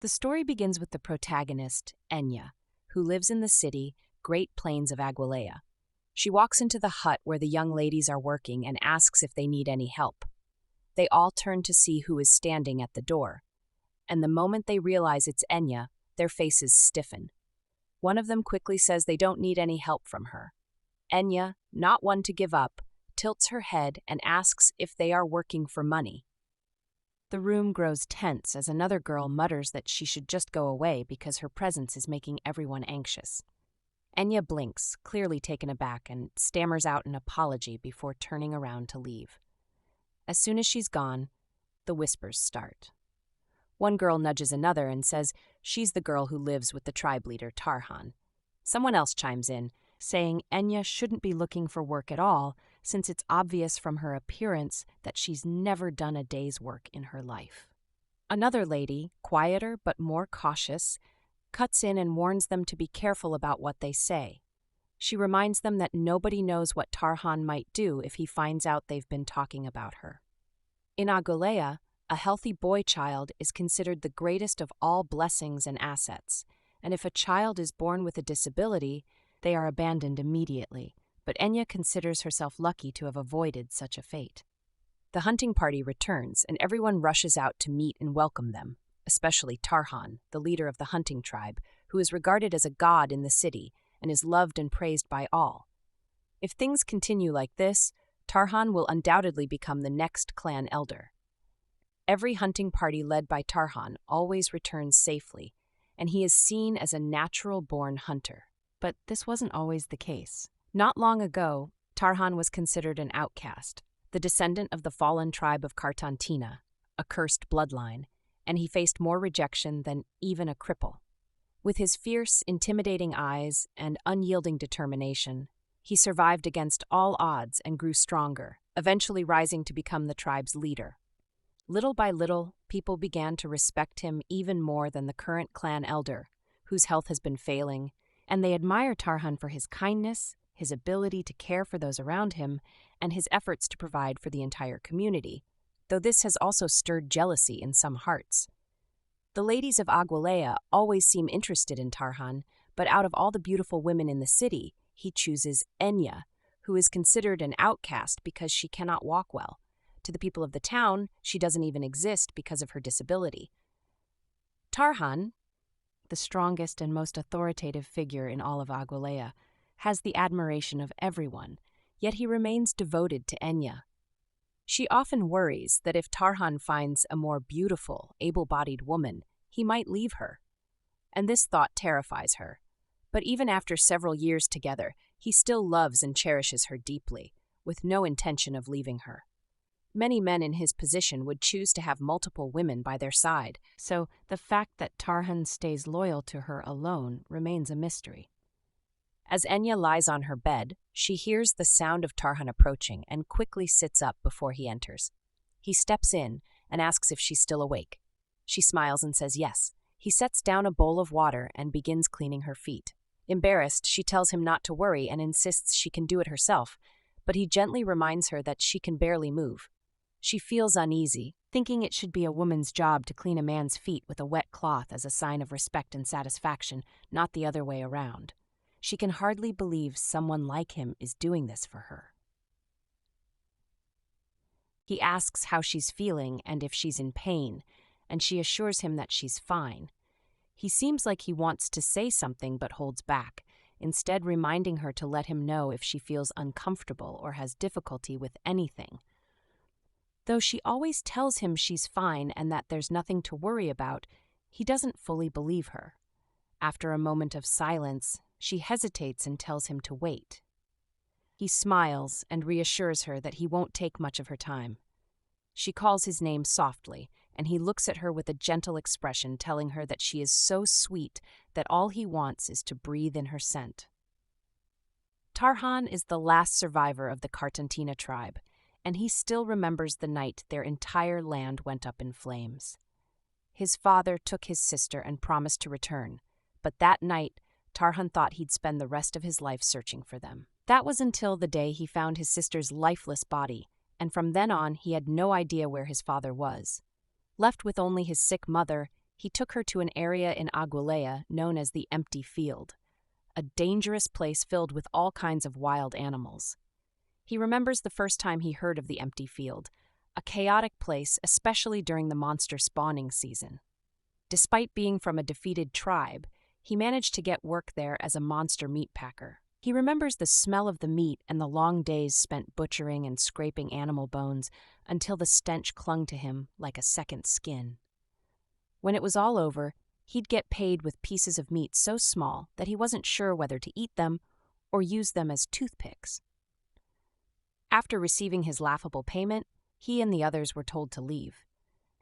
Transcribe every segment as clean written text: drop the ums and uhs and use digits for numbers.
The story begins with the protagonist, Enya, who lives in the city, Great Plains of Aguilea. She walks into the hut where the young ladies are working and asks if they need any help. They all turn to see who is standing at the door, and the moment they realize it's Enya, their faces stiffen. One of them quickly says they don't need any help from her. Enya, not one to give up, tilts her head and asks if they are working for money. The room grows tense as another girl mutters that she should just go away because her presence is making everyone anxious. Enya blinks, clearly taken aback, and stammers out an apology before turning around to leave. As soon as she's gone, the whispers start. One girl nudges another and says she's the girl who lives with the tribe leader, Tarhan. Someone else chimes in, saying Enya shouldn't be looking for work at all, since it's obvious from her appearance that she's never done a day's work in her life. Another lady, quieter but more cautious, cuts in and warns them to be careful about what they say. She reminds them that nobody knows what Tarhan might do if he finds out they've been talking about her. In Aguilea, a healthy boy child is considered the greatest of all blessings and assets, and if a child is born with a disability, they are abandoned immediately, but Enya considers herself lucky to have avoided such a fate. The hunting party returns, and everyone rushes out to meet and welcome them, especially Tarhan, the leader of the hunting tribe, who is regarded as a god in the city and is loved and praised by all. If things continue like this, Tarhan will undoubtedly become the next clan elder. Every hunting party led by Tarhan always returns safely, and he is seen as a natural-born hunter. But this wasn't always the case. Not long ago, Tarhan was considered an outcast, the descendant of the fallen tribe of Cartantina, a cursed bloodline, and he faced more rejection than even a cripple. With his fierce, intimidating eyes and unyielding determination, he survived against all odds and grew stronger, eventually rising to become the tribe's leader. Little by little, people began to respect him even more than the current clan elder, whose health has been failing, and they admire Tarhan for his kindness, his ability to care for those around him, and his efforts to provide for the entire community, though this has also stirred jealousy in some hearts. The ladies of Aguilea always seem interested in Tarhan, but out of all the beautiful women in the city, he chooses Enya, who is considered an outcast because she cannot walk well. To the people of the town, she doesn't even exist because of her disability. Tarhan, the strongest and most authoritative figure in all of Aguilea, has the admiration of everyone, yet he remains devoted to Enya. She often worries that if Tarhan finds a more beautiful, able-bodied woman, he might leave her. And this thought terrifies her. But even after several years together, he still loves and cherishes her deeply, with no intention of leaving her. Many men in his position would choose to have multiple women by their side, so the fact that Tarhan stays loyal to her alone remains a mystery. As Enya lies on her bed, she hears the sound of Tarhan approaching and quickly sits up before he enters. He steps in and asks if she's still awake. She smiles and says yes. He sets down a bowl of water and begins cleaning her feet. Embarrassed, she tells him not to worry and insists she can do it herself, but he gently reminds her that she can barely move. She feels uneasy, thinking it should be a woman's job to clean a man's feet with a wet cloth as a sign of respect and satisfaction, not the other way around. She can hardly believe someone like him is doing this for her. He asks how she's feeling and if she's in pain, and she assures him that she's fine. He seems like he wants to say something but holds back, instead reminding her to let him know if she feels uncomfortable or has difficulty with anything. Though she always tells him she's fine and that there's nothing to worry about, he doesn't fully believe her. After a moment of silence, she hesitates and tells him to wait. He smiles and reassures her that he won't take much of her time. She calls his name softly, and he looks at her with a gentle expression, telling her that she is so sweet that all he wants is to breathe in her scent. Tarhan is the last survivor of the Cartantina tribe, and he still remembers the night their entire land went up in flames. His father took his sister and promised to return, but that night, Tarhan thought he'd spend the rest of his life searching for them. That was until the day he found his sister's lifeless body, and from then on he had no idea where his father was. Left with only his sick mother, he took her to an area in Aguilea known as the Empty Field, a dangerous place filled with all kinds of wild animals. He remembers the first time he heard of the Empty Field, a chaotic place especially during the monster spawning season. Despite being from a defeated tribe, he managed to get work there as a monster meat packer. He remembers the smell of the meat and the long days spent butchering and scraping animal bones until the stench clung to him like a second skin. When it was all over, he'd get paid with pieces of meat so small that he wasn't sure whether to eat them or use them as toothpicks. After receiving his laughable payment, he and the others were told to leave.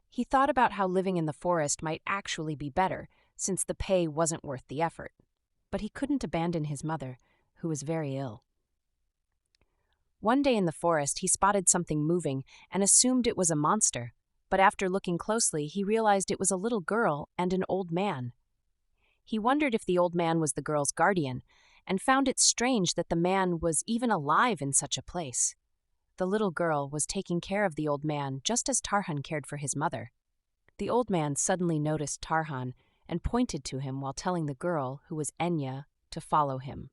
He thought about how living in the forest might actually be better, since the pay wasn't worth the effort. But he couldn't abandon his mother, who was very ill. One day in the forest, he spotted something moving and assumed it was a monster, but after looking closely, he realized it was a little girl and an old man. He wondered if the old man was the girl's guardian, and found it strange that the man was even alive in such a place. The little girl was taking care of the old man just as Tarhan cared for his mother. The old man suddenly noticed Tarhan and pointed to him while telling the girl, who was Enya, to follow him.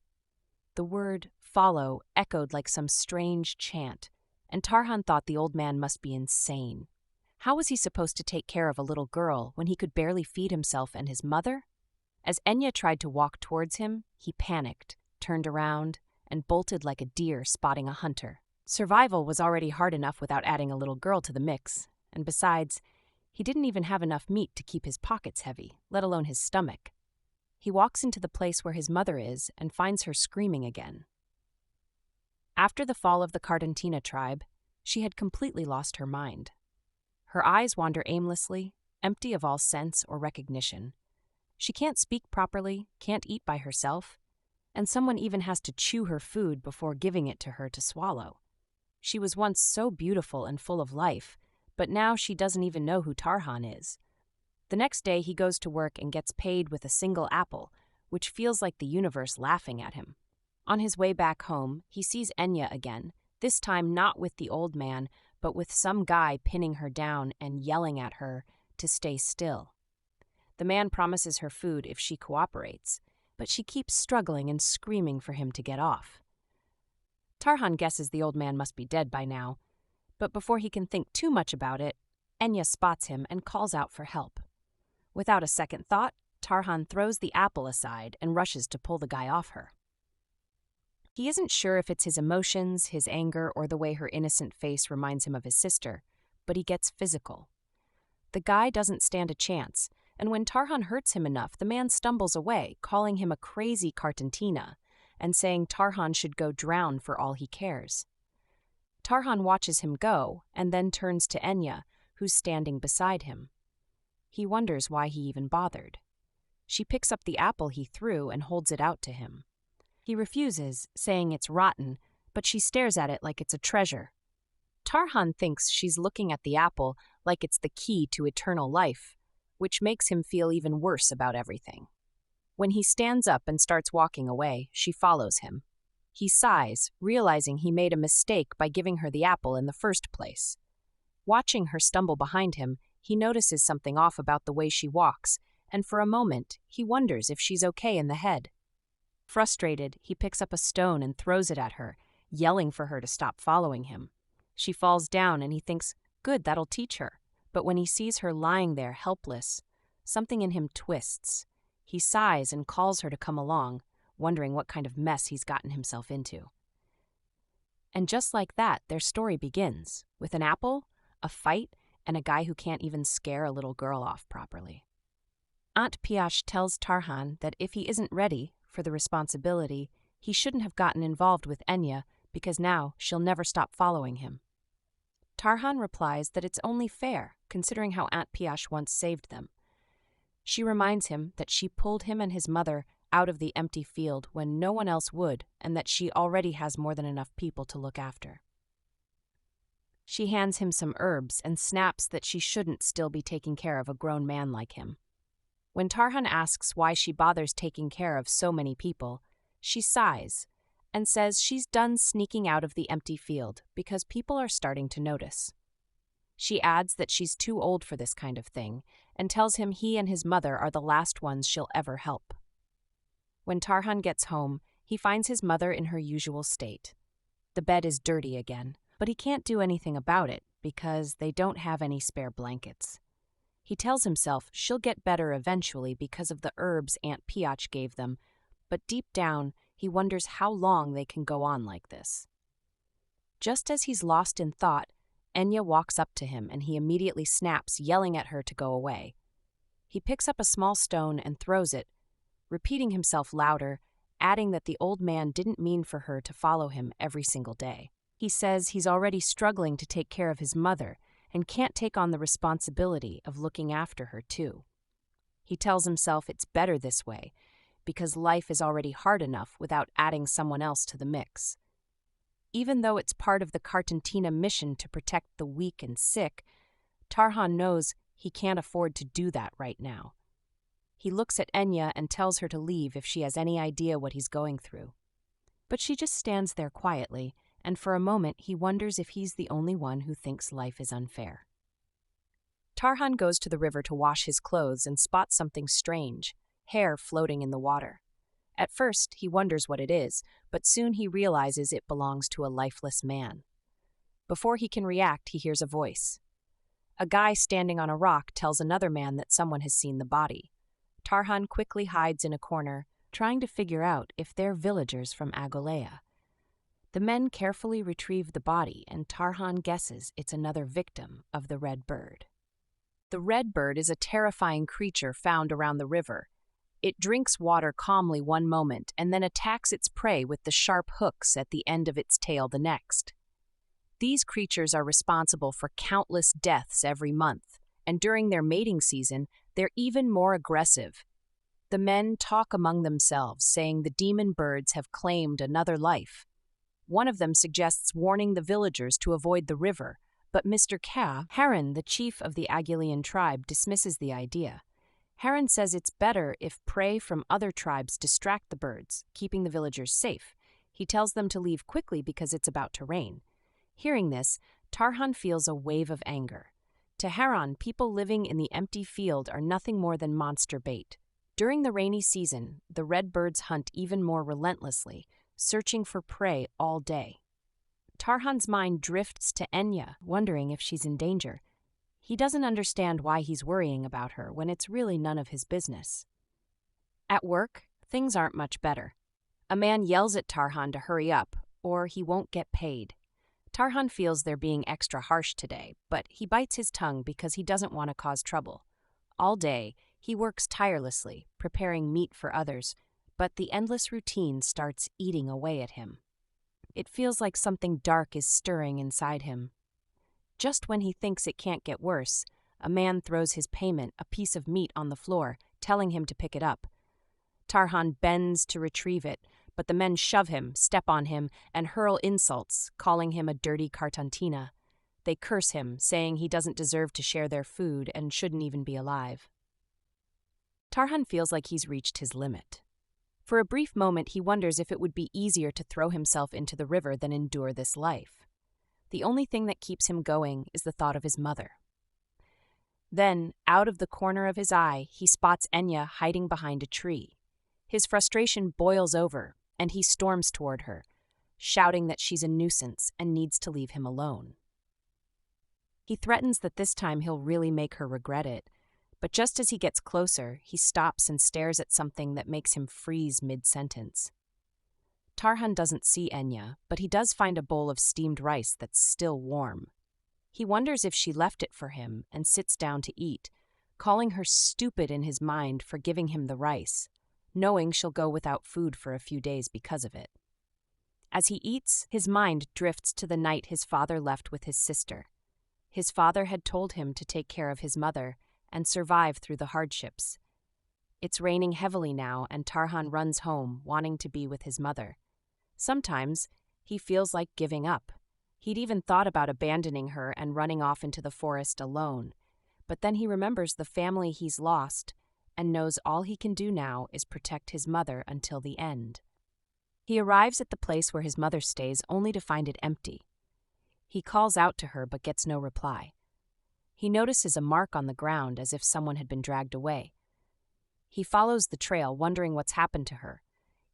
The word follow echoed like some strange chant, and Tarhan thought the old man must be insane. How was he supposed to take care of a little girl when he could barely feed himself and his mother? As Enya tried to walk towards him, he panicked, turned around, and bolted like a deer spotting a hunter. Survival was already hard enough without adding a little girl to the mix, and besides, he didn't even have enough meat to keep his pockets heavy, let alone his stomach. He walks into the place where his mother is and finds her screaming again. After the fall of the Cardentina tribe, she had completely lost her mind. Her eyes wander aimlessly, empty of all sense or recognition. She can't speak properly, can't eat by herself, and someone even has to chew her food before giving it to her to swallow. She was once so beautiful and full of life, but now she doesn't even know who Tarhan is. The next day he goes to work and gets paid with a single apple, which feels like the universe laughing at him. On his way back home, he sees Enya again, this time not with the old man, but with some guy pinning her down and yelling at her to stay still. The man promises her food if she cooperates, but she keeps struggling and screaming for him to get off. Tarhan guesses the old man must be dead by now, but before he can think too much about it, Enya spots him and calls out for help. Without a second thought, Tarhan throws the apple aside and rushes to pull the guy off her. He isn't sure if it's his emotions, his anger, or the way her innocent face reminds him of his sister, but he gets physical. The guy doesn't stand a chance, and when Tarhan hurts him enough, the man stumbles away, calling him a crazy Cardentina, and saying Tarhan should go drown for all he cares. Tarhan watches him go, and then turns to Enya, who's standing beside him. He wonders why he even bothered. She picks up the apple he threw and holds it out to him. He refuses, saying it's rotten, but she stares at it like it's a treasure. Tarhan thinks she's looking at the apple like it's the key to eternal life, which makes him feel even worse about everything. When he stands up and starts walking away, she follows him. He sighs, realizing he made a mistake by giving her the apple in the first place. Watching her stumble behind him, he notices something off about the way she walks, and for a moment, he wonders if she's okay in the head. Frustrated, he picks up a stone and throws it at her, yelling for her to stop following him. She falls down and he thinks, good, that'll teach her. But when he sees her lying there helpless, something in him twists. He sighs and calls her to come along, wondering what kind of mess he's gotten himself into. And just like that, their story begins, with an apple, a fight, and a guy who can't even scare a little girl off properly. Aunt Piash tells Tarhan that if he isn't ready for the responsibility, he shouldn't have gotten involved with Enya because now she'll never stop following him. Tarhan replies that it's only fair, considering how Aunt Piash once saved them. She reminds him that she pulled him and his mother out of the empty field when no one else would, and that she already has more than enough people to look after. She hands him some herbs and snaps that she shouldn't still be taking care of a grown man like him. When Tarhan asks why she bothers taking care of so many people, she sighs and says she's done sneaking out of the empty field because people are starting to notice. She adds that she's too old for this kind of thing and tells him he and his mother are the last ones she'll ever help. When Tarhan gets home, he finds his mother in her usual state. The bed is dirty again, but he can't do anything about it because they don't have any spare blankets. He tells himself she'll get better eventually because of the herbs Aunt Piach gave them, but deep down, he wonders how long they can go on like this. Just as he's lost in thought, Enya walks up to him and he immediately snaps, yelling at her to go away. He picks up a small stone and throws it, repeating himself louder, adding that the old man didn't mean for her to follow him every single day. He says he's already struggling to take care of his mother and can't take on the responsibility of looking after her too. He tells himself it's better this way, because life is already hard enough without adding someone else to the mix. Even though it's part of the Cartantina mission to protect the weak and sick, Tarhan knows he can't afford to do that right now. He looks at Enya and tells her to leave if she has any idea what he's going through. But she just stands there quietly, and for a moment he wonders if he's the only one who thinks life is unfair. Tarhan goes to the river to wash his clothes and spots something strange, hair floating in the water. At first, he wonders what it is, but soon he realizes it belongs to a lifeless man. Before he can react, he hears a voice. A guy standing on a rock tells another man that someone has seen the body. Tarhan quickly hides in a corner, trying to figure out if they're villagers from Aguilea. The men carefully retrieve the body, and Tarhan guesses it's another victim of the red bird. The red bird is a terrifying creature found around the river. It drinks water calmly one moment and then attacks its prey with the sharp hooks at the end of its tail the next. These creatures are responsible for countless deaths every month, and during their mating season, they're even more aggressive. The men talk among themselves, saying the demon birds have claimed another life. One of them suggests warning the villagers to avoid the river, but Mr. Harren, the chief of the Aguilean tribe, dismisses the idea. Harren says it's better if prey from other tribes distract the birds, keeping the villagers safe. He tells them to leave quickly because it's about to rain. Hearing this, Tarhan feels a wave of anger. To Harren, people living in the empty field are nothing more than monster bait. During the rainy season, the red birds hunt even more relentlessly, searching for prey all day. Tarhan's mind drifts to Enya, wondering if she's in danger. He doesn't understand why he's worrying about her when it's really none of his business. At work, things aren't much better. A man yells at Tarhan to hurry up, or he won't get paid. Tarhan feels they're being extra harsh today, but he bites his tongue because he doesn't want to cause trouble. All day, he works tirelessly, preparing meat for others, but the endless routine starts eating away at him. It feels like something dark is stirring inside him. Just when he thinks it can't get worse, a man throws his payment, a piece of meat, on the floor, telling him to pick it up. Tarhan bends to retrieve it, but the men shove him, step on him, and hurl insults, calling him a dirty Cartantina. They curse him, saying he doesn't deserve to share their food and shouldn't even be alive. Tarhan feels like he's reached his limit. For a brief moment, he wonders if it would be easier to throw himself into the river than endure this life. The only thing that keeps him going is the thought of his mother. Then, out of the corner of his eye, he spots Enya hiding behind a tree. His frustration boils over, and he storms toward her, shouting that she's a nuisance and needs to leave him alone. He threatens that this time he'll really make her regret it, but just as he gets closer, he stops and stares at something that makes him freeze mid-sentence. Tarhan doesn't see Enya, but he does find a bowl of steamed rice that's still warm. He wonders if she left it for him and sits down to eat, calling her stupid in his mind for giving him the rice, knowing she'll go without food for a few days because of it. As he eats, his mind drifts to the night his father left with his sister. His father had told him to take care of his mother and survive through the hardships. It's raining heavily now, and Tarhan runs home, wanting to be with his mother. Sometimes, he feels like giving up. He'd even thought about abandoning her and running off into the forest alone. But then he remembers the family he's lost and knows all he can do now is protect his mother until the end. He arrives at the place where his mother stays only to find it empty. He calls out to her but gets no reply. He notices a mark on the ground as if someone had been dragged away. He follows the trail, wondering what's happened to her.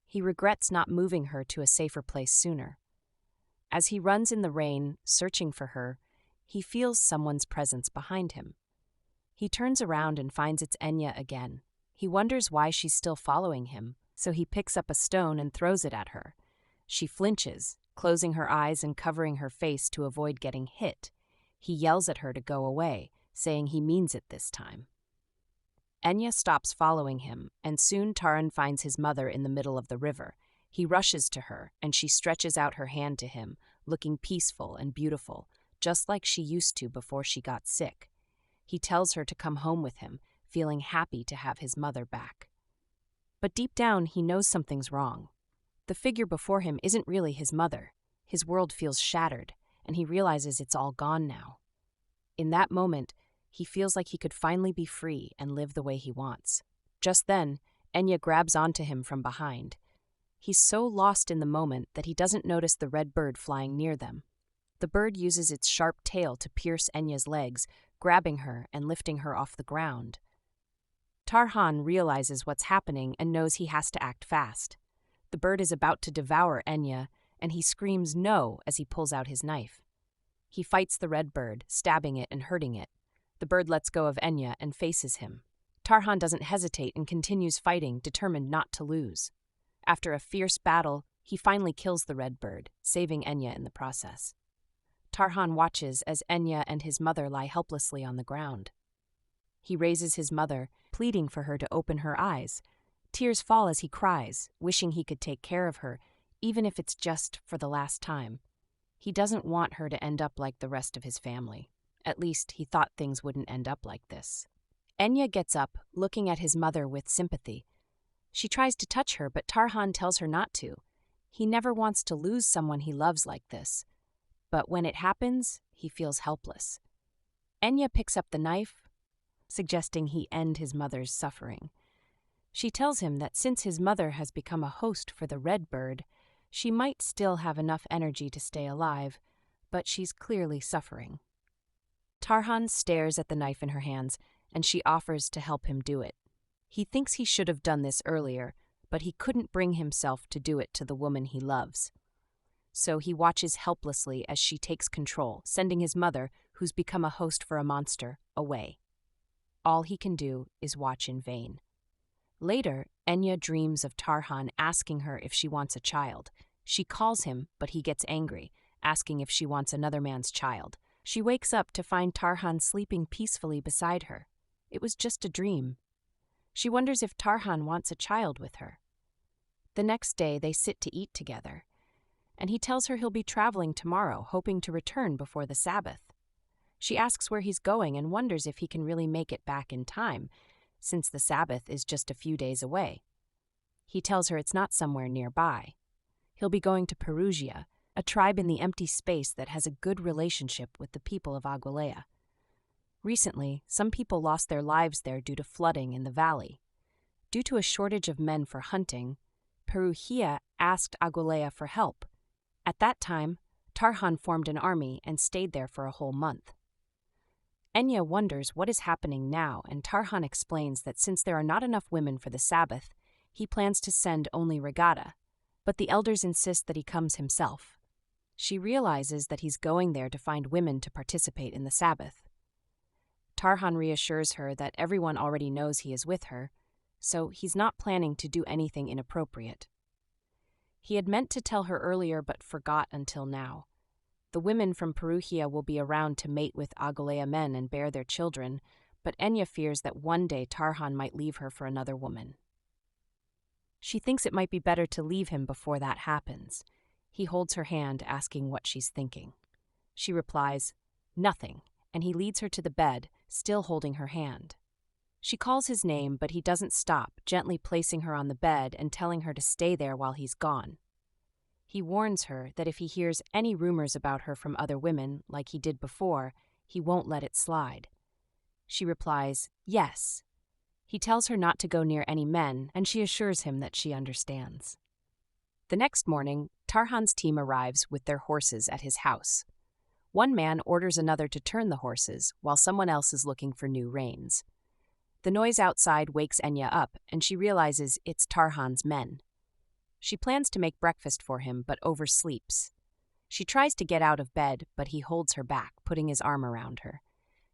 He regrets not moving her to a safer place sooner. As he runs in the rain, searching for her, he feels someone's presence behind him. He turns around and finds it's Enya again. He wonders why she's still following him, so he picks up a stone and throws it at her. She flinches, closing her eyes and covering her face to avoid getting hit. He yells at her to go away, saying he means it this time. Enya stops following him, and soon Tarhan finds his mother in the middle of the river. He rushes to her, and she stretches out her hand to him, looking peaceful and beautiful, just like she used to before she got sick. He tells her to come home with him, feeling happy to have his mother back. But deep down, he knows something's wrong. The figure before him isn't really his mother. His world feels shattered, and he realizes it's all gone now. In that moment, he feels like he could finally be free and live the way he wants. Just then, Enya grabs onto him from behind. He's so lost in the moment that he doesn't notice the red bird flying near them. The bird uses its sharp tail to pierce Enya's legs, grabbing her and lifting her off the ground. Tarhan realizes what's happening and knows he has to act fast. The bird is about to devour Enya, and he screams no as he pulls out his knife. He fights the red bird, stabbing it and hurting it. The bird lets go of Enya and faces him. Tarhan doesn't hesitate and continues fighting, determined not to lose. After a fierce battle, he finally kills the red bird, saving Enya in the process. Tarhan watches as Enya and his mother lie helplessly on the ground. He raises his mother, pleading for her to open her eyes. Tears fall as he cries, wishing he could take care of her, even if it's just for the last time. He doesn't want her to end up like the rest of his family. At least, he thought things wouldn't end up like this. Enya gets up, looking at his mother with sympathy. She tries to touch her, but Tarhan tells her not to. He never wants to lose someone he loves like this. But when it happens, he feels helpless. Enya picks up the knife, suggesting he end his mother's suffering. She tells him that since his mother has become a host for the red bird, she might still have enough energy to stay alive, but she's clearly suffering. Tarhan stares at the knife in her hands, and she offers to help him do it. He thinks he should have done this earlier, but he couldn't bring himself to do it to the woman he loves. So he watches helplessly as she takes control, sending his mother, who's become a host for a monster, away. All he can do is watch in vain. Later, Enya dreams of Tarhan asking her if she wants a child. She calls him, but he gets angry, asking if she wants another man's child. She wakes up to find Tarhan sleeping peacefully beside her. It was just a dream. She wonders if Tarhan wants a child with her. The next day, they sit to eat together, and he tells her he'll be traveling tomorrow, hoping to return before the Sabbath. She asks where he's going and wonders if he can really make it back in time, since the Sabbath is just a few days away. He tells her it's not somewhere nearby. He'll be going to Perugia, a tribe in the empty space that has a good relationship with the people of Aguilea. Recently, some people lost their lives there due to flooding in the valley. Due to a shortage of men for hunting, Perugia asked Aguilea for help. At that time, Tarhan formed an army and stayed there for a whole month. Enya wonders what is happening now, and Tarhan explains that since there are not enough women for the Sabbath, he plans to send only regatta, but the elders insist that he comes himself. She realizes that he's going there to find women to participate in the Sabbath. Tarhan reassures her that everyone already knows he is with her, so he's not planning to do anything inappropriate. He had meant to tell her earlier but forgot until now. The women from Perugia will be around to mate with Aguilea men and bear their children, but Enya fears that one day Tarhan might leave her for another woman. She thinks it might be better to leave him before that happens. He holds her hand, asking what she's thinking. She replies, "Nothing," and he leads her to the bed, still holding her hand. She calls his name, but he doesn't stop, gently placing her on the bed and telling her to stay there while he's gone. He warns her that if he hears any rumors about her from other women, like he did before, he won't let it slide. She replies, "Yes." He tells her not to go near any men, and she assures him that she understands. The next morning, Tarhan's team arrives with their horses at his house. One man orders another to turn the horses, while someone else is looking for new reins. The noise outside wakes Enya up, and she realizes it's Tarhan's men. She plans to make breakfast for him, but oversleeps. She tries to get out of bed, but he holds her back, putting his arm around her.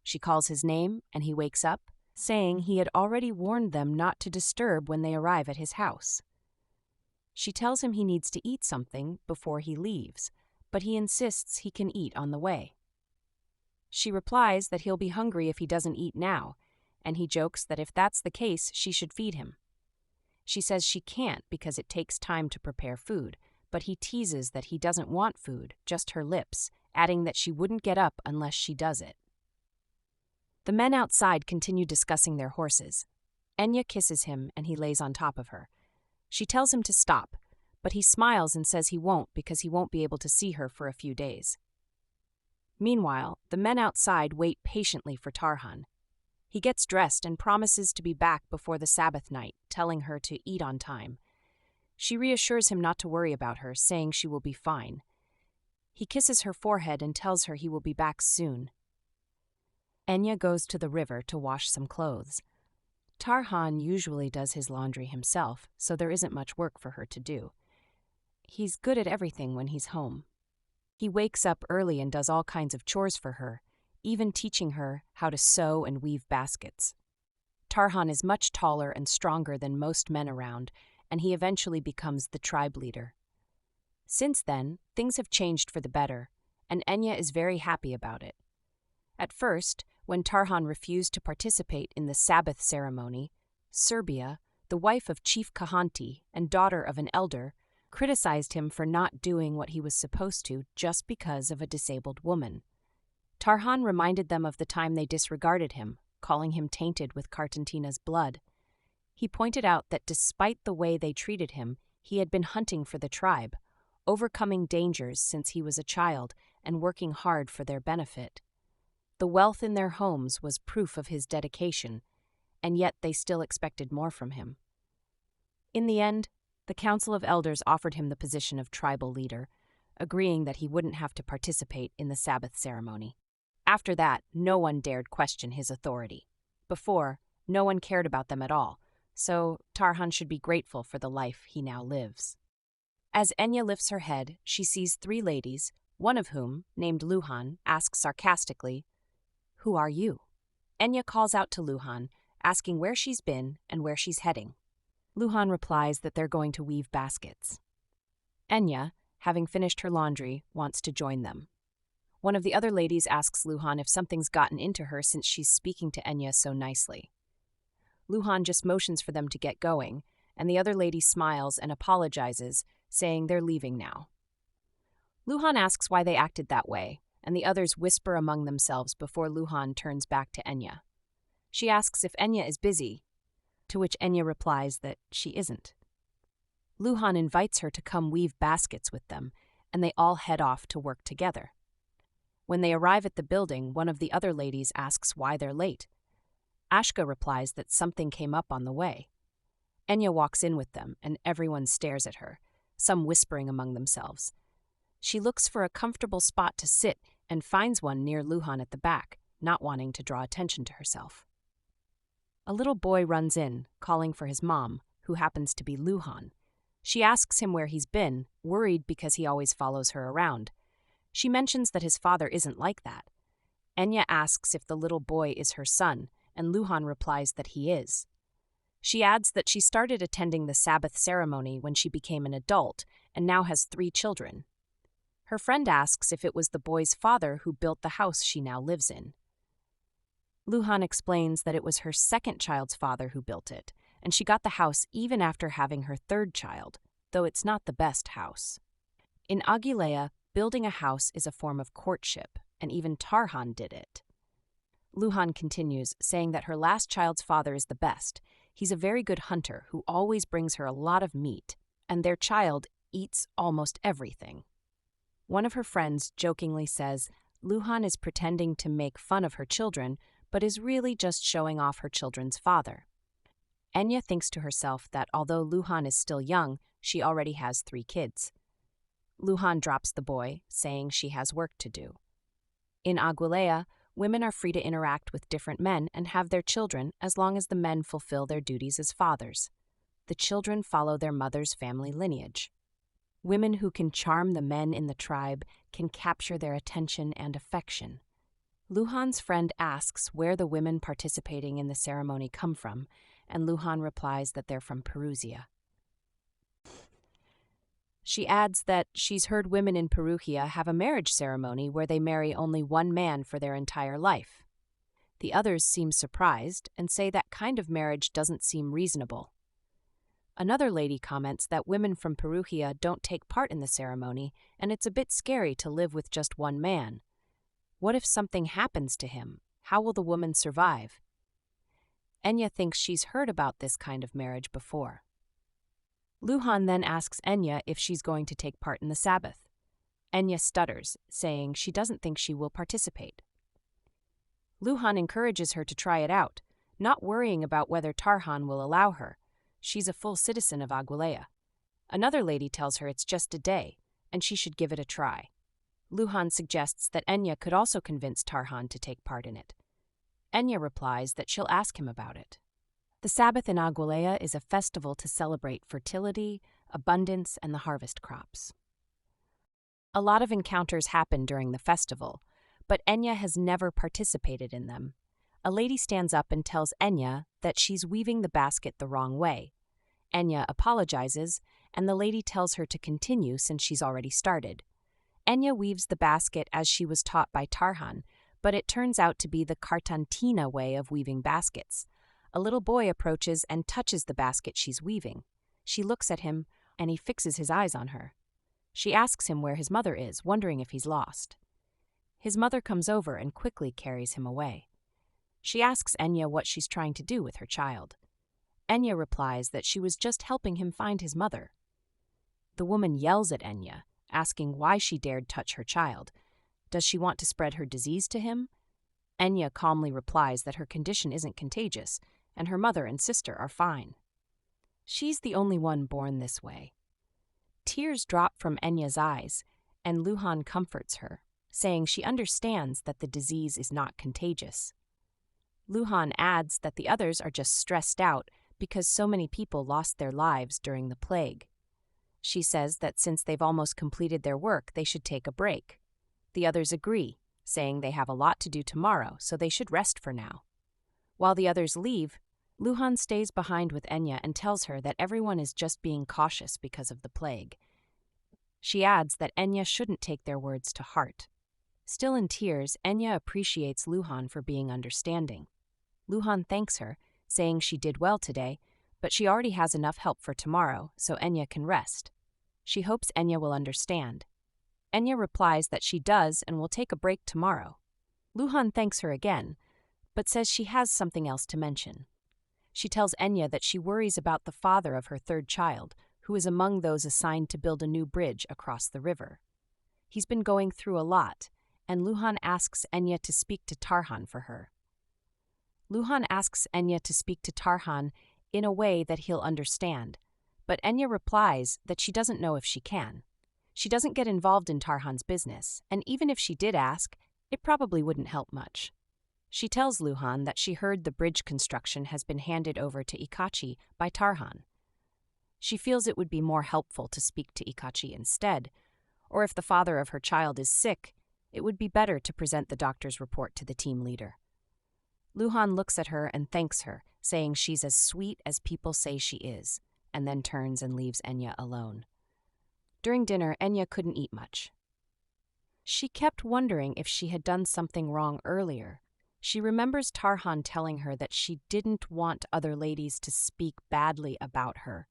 She calls his name, and he wakes up, saying he had already warned them not to disturb when they arrive at his house. She tells him he needs to eat something before he leaves, but he insists he can eat on the way. She replies that he'll be hungry if he doesn't eat now, and he jokes that if that's the case, she should feed him. She says she can't because it takes time to prepare food, but he teases that he doesn't want food, just her lips, adding that she wouldn't get up unless she does it. The men outside continue discussing their horses. Enya kisses him and he lays on top of her. She tells him to stop, but he smiles and says he won't because he won't be able to see her for a few days. Meanwhile, the men outside wait patiently for Tarhan. He gets dressed and promises to be back before the Sabbath night, telling her to eat on time. She reassures him not to worry about her, saying she will be fine. He kisses her forehead and tells her he will be back soon. Enya goes to the river to wash some clothes. Tarhan usually does his laundry himself, so there isn't much work for her to do. He's good at everything when he's home. He wakes up early and does all kinds of chores for her, even teaching her how to sew and weave baskets. Tarhan is much taller and stronger than most men around, and he eventually becomes the tribe leader. Since then, things have changed for the better, and Enya is very happy about it. At first, when Tarhan refused to participate in the Sabbath ceremony, Serbia, the wife of Chief Kahanti and daughter of an elder, criticized him for not doing what he was supposed to just because of a disabled woman. Tarhan reminded them of the time they disregarded him, calling him tainted with Kartantina's blood. He pointed out that despite the way they treated him, he had been hunting for the tribe, overcoming dangers since he was a child and working hard for their benefit. The wealth in their homes was proof of his dedication, and yet they still expected more from him. In the end, the Council of Elders offered him the position of tribal leader, agreeing that he wouldn't have to participate in the Sabbath ceremony. After that, no one dared question his authority. Before, no one cared about them at all, so Tarhan should be grateful for the life he now lives. As Enya lifts her head, she sees 3 ladies, one of whom, named Luhan, asks sarcastically, "Who are you?" Enya calls out to Luhan, asking where she's been and where she's heading. Luhan replies that they're going to weave baskets. Enya, having finished her laundry, wants to join them. One of the other ladies asks Luhan if something's gotten into her since she's speaking to Enya so nicely. Luhan just motions for them to get going, and the other lady smiles and apologizes, saying they're leaving now. Luhan asks why they acted that way, and the others whisper among themselves before Luhan turns back to Enya. She asks if Enya is busy, to which Enya replies that she isn't. Luhan invites her to come weave baskets with them, and they all head off to work together. When they arrive at the building, one of the other ladies asks why they're late. Ashka replies that something came up on the way. Enya walks in with them, and everyone stares at her, some whispering among themselves. She looks for a comfortable spot to sit and finds one near Luhan at the back, not wanting to draw attention to herself. A little boy runs in, calling for his mom, who happens to be Luhan. She asks him where he's been, worried because he always follows her around. She mentions that his father isn't like that. Enya asks if the little boy is her son, and Luhan replies that he is. She adds that she started attending the Sabbath ceremony when she became an adult and now has 3 children. Her friend asks if it was the boy's father who built the house she now lives in. Luhan explains that it was her second child's father who built it, and she got the house even after having her 3rd child, though it's not the best house. In Aguilea, building a house is a form of courtship, and even Tarhan did it. Luhan continues, saying that her last child's father is the best. He's a very good hunter who always brings her a lot of meat, and their child eats almost everything. One of her friends jokingly says Luhan is pretending to make fun of her children, but is really just showing off her children's father. Enya thinks to herself that although Luhan is still young, she already has 3 kids. Luhan drops the boy, saying she has work to do. In Aguilea, women are free to interact with different men and have their children as long as the men fulfill their duties as fathers. The children follow their mother's family lineage. Women who can charm the men in the tribe can capture their attention and affection. Luhan's friend asks where the women participating in the ceremony come from, and Luhan replies that they're from Perugia. She adds that she's heard women in Perugia have a marriage ceremony where they marry only one man for their entire life. The others seem surprised and say that kind of marriage doesn't seem reasonable. Another lady comments that women from Perugia don't take part in the ceremony, and it's a bit scary to live with just one man. What if something happens to him? How will the woman survive? Enya thinks she's heard about this kind of marriage before. Luhan then asks Enya if she's going to take part in the Sabbath. Enya stutters, saying she doesn't think she will participate. Luhan encourages her to try it out, not worrying about whether Tarhan will allow her. She's a full citizen of Aguilea. Another lady tells her it's just a day, and she should give it a try. Luhan suggests that Enya could also convince Tarhan to take part in it. Enya replies that she'll ask him about it. The Sabbath in Aguilea is a festival to celebrate fertility, abundance, and the harvest crops. A lot of encounters happen during the festival, but Enya has never participated in them. A lady stands up and tells Enya that she's weaving the basket the wrong way. Enya apologizes, and the lady tells her to continue since she's already started. Enya weaves the basket as she was taught by Tarhan, but it turns out to be the Cartantina way of weaving baskets. A little boy approaches and touches the basket she's weaving. She looks at him, and he fixes his eyes on her. She asks him where his mother is, wondering if he's lost. His mother comes over and quickly carries him away. She asks Enya what she's trying to do with her child. Enya replies that she was just helping him find his mother. The woman yells at Enya, asking why she dared touch her child. Does she want to spread her disease to him? Enya calmly replies that her condition isn't contagious, and her mother and sister are fine. She's the only one born this way. Tears drop from Enya's eyes, and Luhan comforts her, saying she understands that the disease is not contagious. Luhan adds that the others are just stressed out because so many people lost their lives during the plague. She says that since they've almost completed their work, they should take a break. The others agree, saying they have a lot to do tomorrow, so they should rest for now. While the others leave, Luhan stays behind with Enya and tells her that everyone is just being cautious because of the plague. She adds that Enya shouldn't take their words to heart. Still in tears, Enya appreciates Luhan for being understanding. Luhan thanks her, saying she did well today, but she already has enough help for tomorrow, so Enya can rest. She hopes Enya will understand. Enya replies that she does and will take a break tomorrow. Luhan thanks her again, but says she has something else to mention. She tells Enya that she worries about the father of her third child, who is among those assigned to build a new bridge across the river. He's been going through a lot, and Luhan asks Enya to speak to Tarhan for her. Luhan asks Enya to speak to Tarhan in a way that he'll understand, but Enya replies that she doesn't know if she can. She doesn't get involved in Tarhan's business, and even if she did ask, it probably wouldn't help much. She tells Luhan that she heard the bridge construction has been handed over to Ikachi by Tarhan. She feels it would be more helpful to speak to Ikachi instead, or if the father of her child is sick, it would be better to present the doctor's report to the team leader. Luhan looks at her and thanks her, saying she's as sweet as people say she is, and then turns and leaves Enya alone. During dinner, Enya couldn't eat much. She kept wondering if she had done something wrong earlier. She remembers Tarhan telling her that she didn't want other ladies to speak badly about her,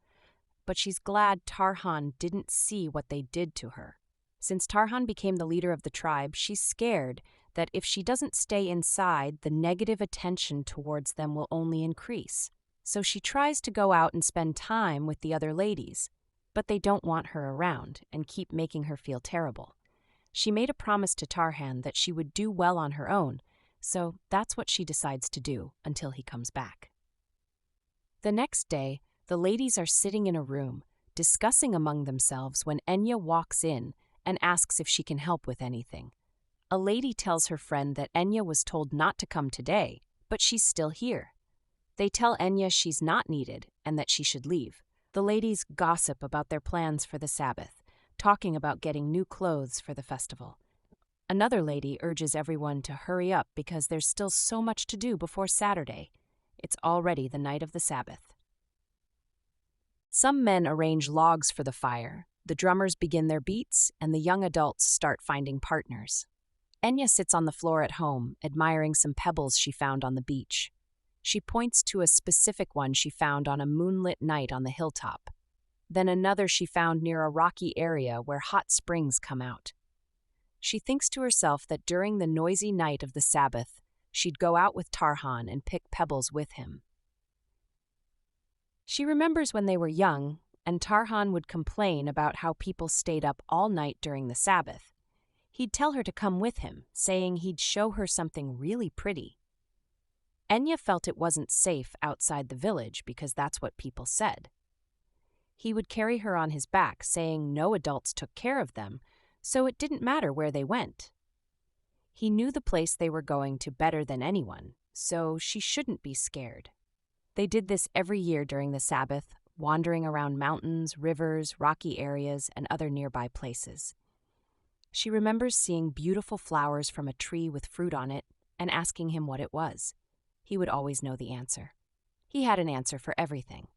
but she's glad Tarhan didn't see what they did to her. Since Tarhan became the leader of the tribe, she's scared that if she doesn't stay inside, the negative attention towards them will only increase. So she tries to go out and spend time with the other ladies, but they don't want her around and keep making her feel terrible. She made a promise to Tarhan that she would do well on her own, so that's what she decides to do until he comes back. The next day, the ladies are sitting in a room, discussing among themselves when Enya walks in and asks if she can help with anything. A lady tells her friend that Enya was told not to come today, but she's still here. They tell Enya she's not needed and that she should leave. The ladies gossip about their plans for the Sabbath, talking about getting new clothes for the festival. Another lady urges everyone to hurry up because there's still so much to do before Saturday. It's already the night of the Sabbath. Some men arrange logs for the fire, the drummers begin their beats, and the young adults start finding partners. Enya sits on the floor at home, admiring some pebbles she found on the beach. She points to a specific one she found on a moonlit night on the hilltop. Then another she found near a rocky area where hot springs come out. She thinks to herself that during the noisy night of the Sabbath, she'd go out with Tarhan and pick pebbles with him. She remembers when they were young, and Tarhan would complain about how people stayed up all night during the Sabbath. He'd tell her to come with him, saying he'd show her something really pretty. Enya felt it wasn't safe outside the village because that's what people said. He would carry her on his back, saying no adults took care of them, so it didn't matter where they went. He knew the place they were going to better than anyone, so she shouldn't be scared. They did this every year during the Sabbath, wandering around mountains, rivers, rocky areas, and other nearby places. She remembers seeing beautiful flowers from a tree with fruit on it and asking him what it was. He would always know the answer. He had an answer for everything,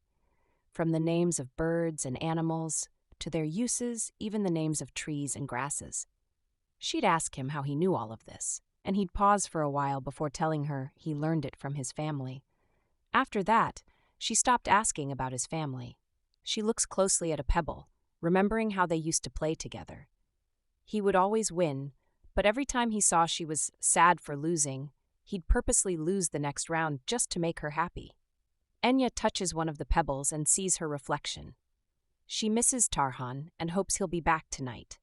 from the names of birds and animals to their uses, even the names of trees and grasses. She'd ask him how he knew all of this, and he'd pause for a while before telling her he learned it from his family. After that, she stopped asking about his family. She looks closely at a pebble, remembering how they used to play together. He would always win, but every time he saw she was sad for losing, he'd purposely lose the next round just to make her happy. Enya touches one of the pebbles and sees her reflection. She misses Tarhan and hopes he'll be back tonight.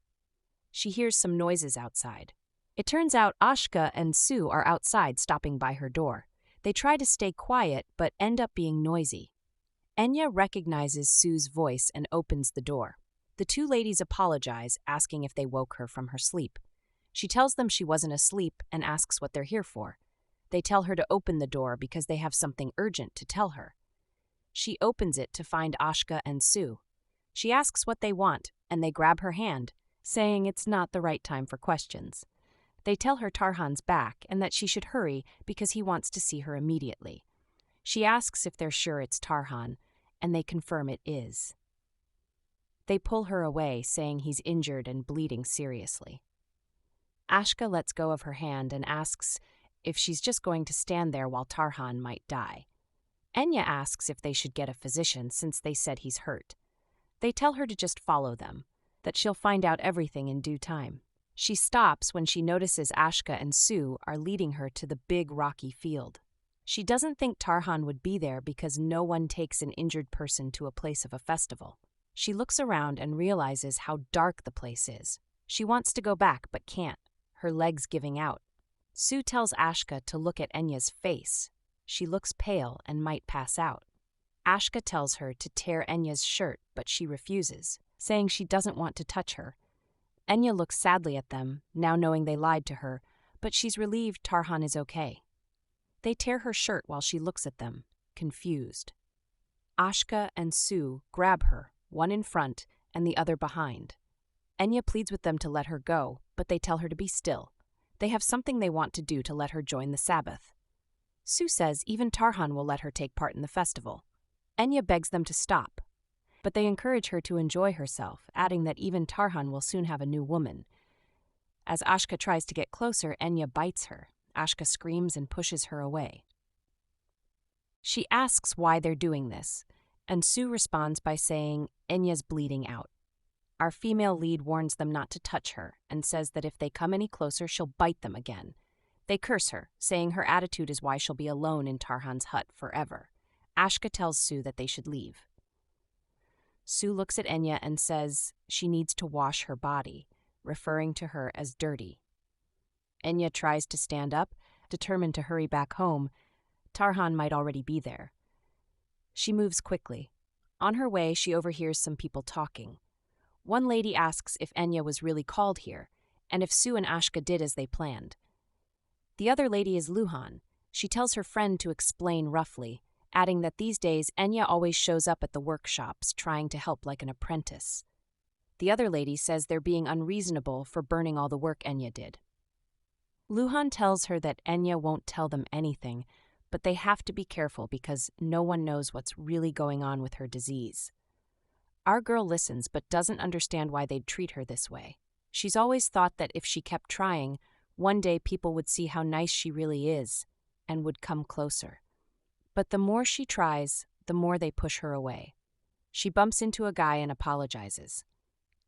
She hears some noises outside. It turns out Ashka and Sue are outside stopping by her door. They try to stay quiet but end up being noisy. Enya recognizes Sue's voice and opens the door. The two ladies apologize, asking if they woke her from her sleep. She tells them she wasn't asleep and asks what they're here for. They tell her to open the door because they have something urgent to tell her. She opens it to find Ashka and Sue. She asks what they want, and they grab her hand, saying it's not the right time for questions. They tell her Tarhan's back and that she should hurry because he wants to see her immediately. She asks if they're sure it's Tarhan, and they confirm it is. They pull her away, saying he's injured and bleeding seriously. Ashka lets go of her hand and asks if she's just going to stand there while Tarhan might die. Enya asks if they should get a physician since they said he's hurt. They tell her to just follow them, that she'll find out everything in due time. She stops when she notices Ashka and Sue are leading her to the big rocky field. She doesn't think Tarhan would be there because no one takes an injured person to a place of a festival. She looks around and realizes how dark the place is. She wants to go back but can't, her legs giving out. Sue tells Ashka to look at Enya's face. She looks pale and might pass out. Ashka tells her to tear Enya's shirt, but she refuses, saying she doesn't want to touch her. Enya looks sadly at them, now knowing they lied to her, but she's relieved Tarhan is okay. They tear her shirt while she looks at them, confused. Ashka and Sue grab her, one in front and the other behind. Enya pleads with them to let her go, but they tell her to be still. They have something they want to do to let her join the Sabbath. Sue says even Tarhan will let her take part in the festival. Enya begs them to stop, but they encourage her to enjoy herself, adding that even Tarhan will soon have a new woman. As Ashka tries to get closer, Enya bites her. Ashka screams and pushes her away. She asks why they're doing this, and Sue responds by saying Enya's bleeding out. Our female lead warns them not to touch her and says that if they come any closer, she'll bite them again. They curse her, saying her attitude is why she'll be alone in Tarhan's hut forever. Ashka tells Sue that they should leave. Sue looks at Enya and says she needs to wash her body, referring to her as dirty. Enya tries to stand up, determined to hurry back home. Tarhan might already be there. She moves quickly. On her way, she overhears some people talking. One lady asks if Enya was really called here, and if Sue and Ashka did as they planned. The other lady is Luhan. She tells her friend to explain roughly, adding that these days Enya always shows up at the workshops trying to help like an apprentice. The other lady says they're being unreasonable for burning all the work Enya did. Luhan tells her that Enya won't tell them anything, but they have to be careful because no one knows what's really going on with her disease. Our girl listens but doesn't understand why they'd treat her this way. She's always thought that if she kept trying, one day people would see how nice she really is and would come closer. But the more she tries, the more they push her away. She bumps into a guy and apologizes.